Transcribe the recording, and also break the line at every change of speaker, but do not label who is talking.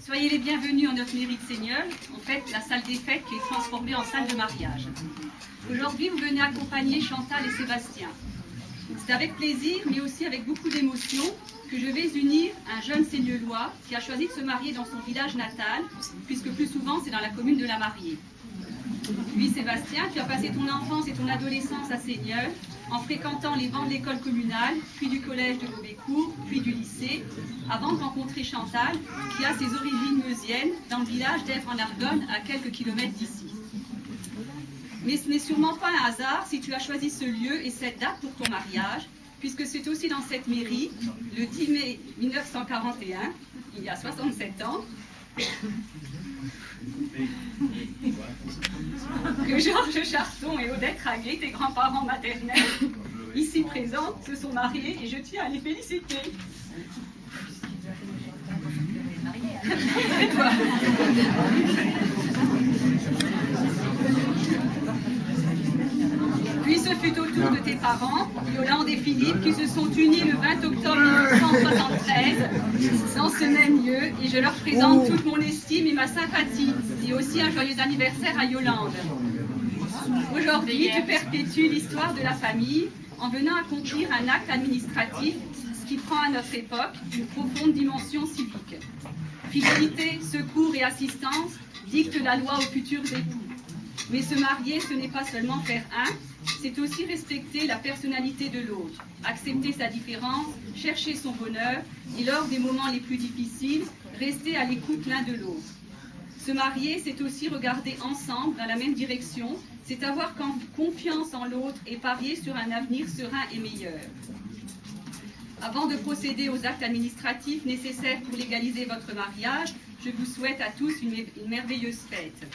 Soyez les bienvenus en notre mairie de Seigneuls, en fait la salle des fêtes qui est transformée en salle de mariage. Aujourd'hui, vous venez accompagner Chantal et Sébastien. C'est avec plaisir, mais aussi avec beaucoup d'émotion, que je vais unir un jeune Seigneulois qui a choisi de se marier dans son village natal, puisque plus souvent c'est dans la commune de la Mariée. Puis Sébastien, tu as passé ton enfance et ton adolescence à Seigneuls, en fréquentant les bancs de l'école communale, puis du collège de Beaubécourt, puis du lycée, avant de rencontrer Chantal, qui a ses origines meusiennes, dans le village d'Èvres-en-Argonne, à quelques kilomètres d'ici. Mais ce n'est sûrement pas un hasard si tu as choisi ce lieu et cette date pour ton mariage, puisque c'est aussi dans cette mairie, le 10 mai 1941, il y a 67 ans, que Georges Charton et Odette Raguet, tes grands-parents maternels, ici présents, se sont mariés et je tiens à les féliciter. Et toi ? Puis ce fut au tour de tes parents, Yolande et Philippe, qui se sont unis le 20 octobre 1973 dans ce même lieu, et je leur présente toute mon estime et ma sympathie, et aussi un joyeux anniversaire à Yolande. Aujourd'hui, tu perpétues l'histoire de la famille en venant accomplir un acte administratif, ce qui prend à notre époque une profonde dimension civique. Fidélité, secours et assistance dictent la loi aux futurs époux. Mais se marier, ce n'est pas seulement faire un, c'est aussi respecter la personnalité de l'autre, accepter sa différence, chercher son bonheur et lors des moments les plus difficiles, rester à l'écoute l'un de l'autre. Se marier, c'est aussi regarder ensemble dans la même direction, c'est avoir confiance en l'autre et parier sur un avenir serein et meilleur. Avant de procéder aux actes administratifs nécessaires pour légaliser votre mariage, je vous souhaite à tous une merveilleuse fête.